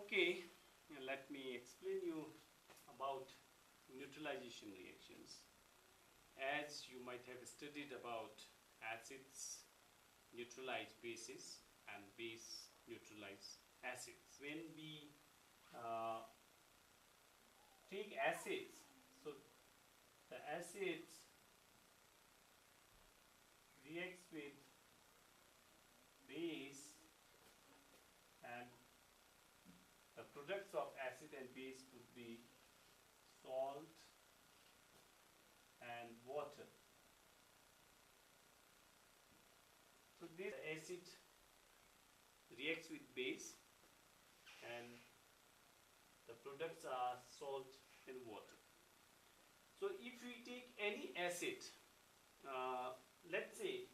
Okay, let me explain you about neutralization reactions. As you might have studied about acids neutralize bases and base neutralize acids. When we uh, take acids, so the acids reacts with base, and the products of acid and base could be salt and water. So this acid reacts with base and the products are salt and water. So if we take any acid, let's say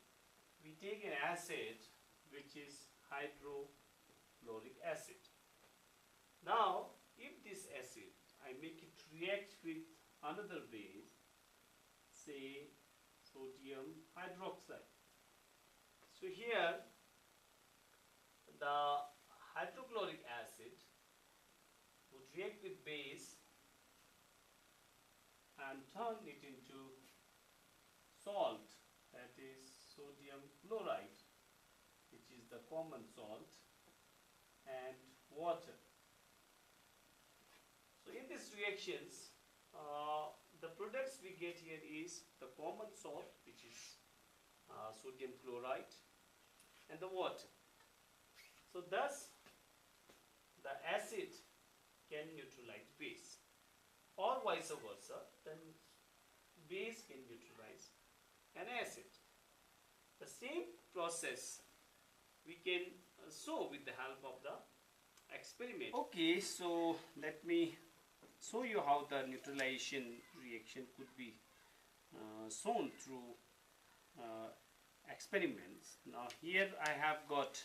we take an acid which is hydrochloric acid. Now if this acid I make it react with another base, say sodium hydroxide. So here the hydrochloric acid would react with base and turn it into salt, that is sodium chloride, which is the common salt, and water. So in these reactions, the products we get here is the common salt, which is sodium chloride, and the water. So thus the acid can neutralize base, or vice versa, then base can neutralize an acid. The same process we can show with the help of the experiment. Okay, so let me show you how the neutralization reaction could be shown through experiments. Now here I have got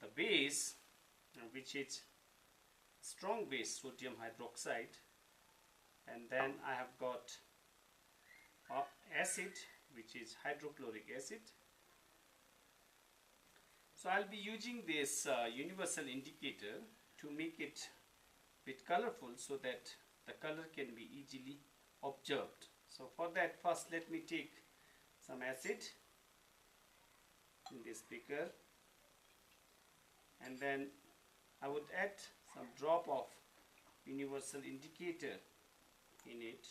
the base, which is strong base sodium hydroxide, and then I have got acid, which is hydrochloric acid. So I'll be using this universal indicator to make it a bit colorful so that the color can be easily observed. So for that, first let me take some acid in this beaker, and then I would add some drop of universal indicator in it.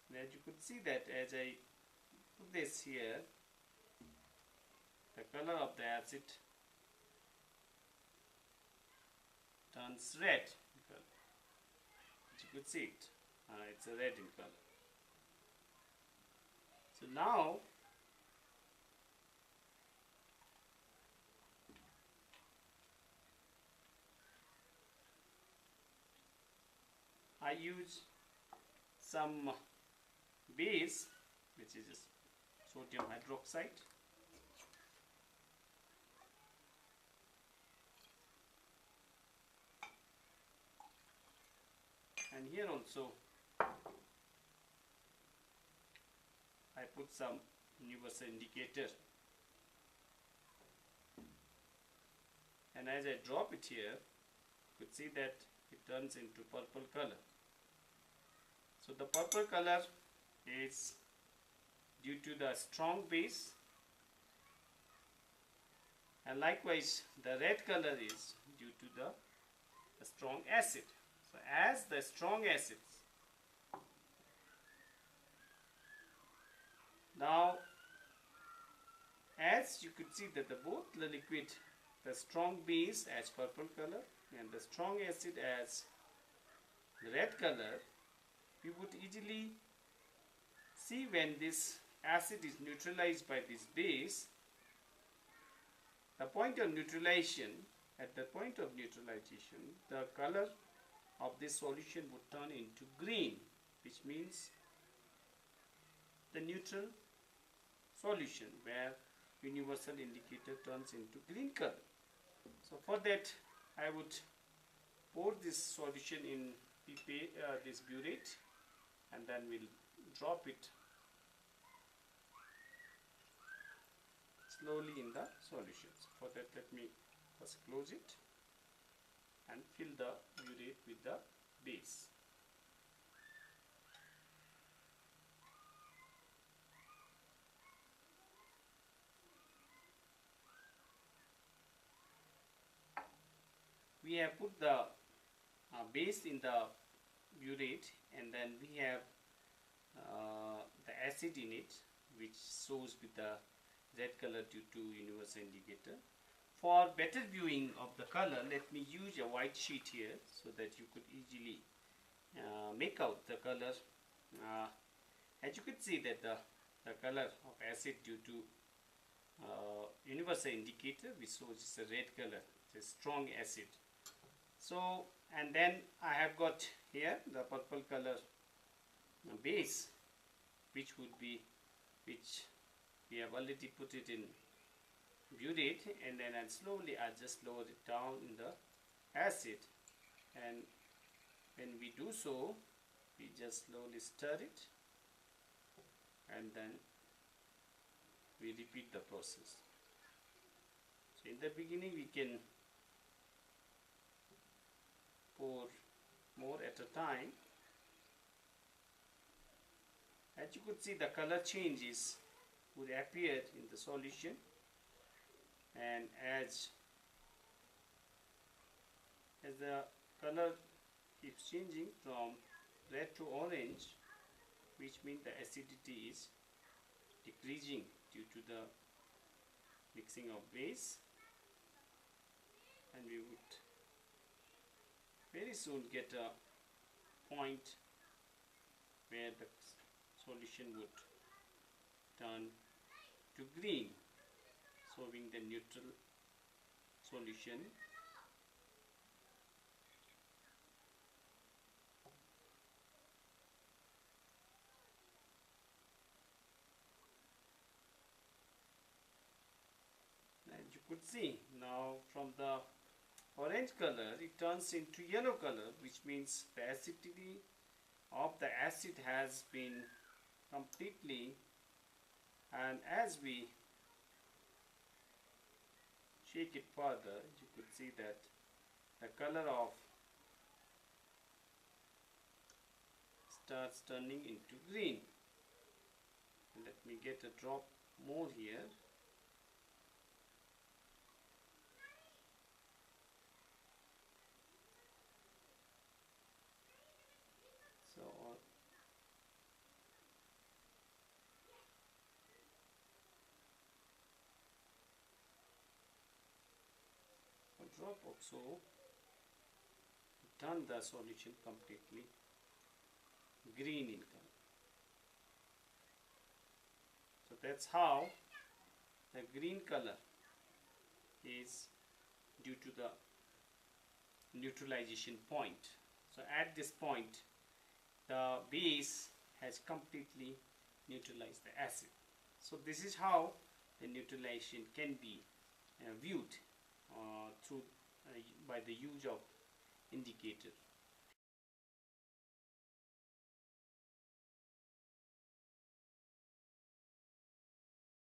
And as you could see that as I put this here, the color of the acid turns red in color. As you could see it, it's a red in color. So now I use some base, which is sodium hydroxide, and here also I put some universal indicator, and as I drop it here, you could see that it turns into purple color. So the purple color is due to the strong base, and likewise the red color is due to the strong acid. So as the strong acids, now as you could see that both the liquid, the strong base as purple color and the strong acid as red color, we would easily see when this acid is neutralized by this base, the point of neutralization, at the point of neutralization, the color of this solution would turn into green, which means the neutral solution, where universal indicator turns into green color. So for that I would pour this solution in this burette, and then we'll drop it slowly in the solution. So for that, let me first close it and fill the burette with the base. We have put the base in the burette, and then we have the acid in it, which shows with the red color due to universal indicator. For better viewing of the color, let me use a white sheet here so that you could easily make out the color. As you could see that the color of acid due to universal indicator, which shows it's a red color, it's a strong acid. So, and then I have got here the purple color base, which we have already put it in burette, and then slowly I just lower it down in the acid, and when we do so, we just slowly stir it, and then we repeat the process. So in the beginning we can pour more at a time. As you could see, the color changes would appear in the solution, and as the color keeps changing from red to orange, which means the acidity is decreasing due to the mixing of base, and we would very soon get a point where the solution would turn to green, showing the neutral solution. As you could see, now from the orange color it turns into yellow color, which means the acidity of the acid has been completely, and as we shake it further, you could see that the color of starts turning into green. Let me get a drop more here. So a drop or so to turn the solution completely green in color. So that's how the green color is due to the neutralization point. So at this point the base has completely neutralized the acid. So this is how the neutralization can be viewed by the use of indicator.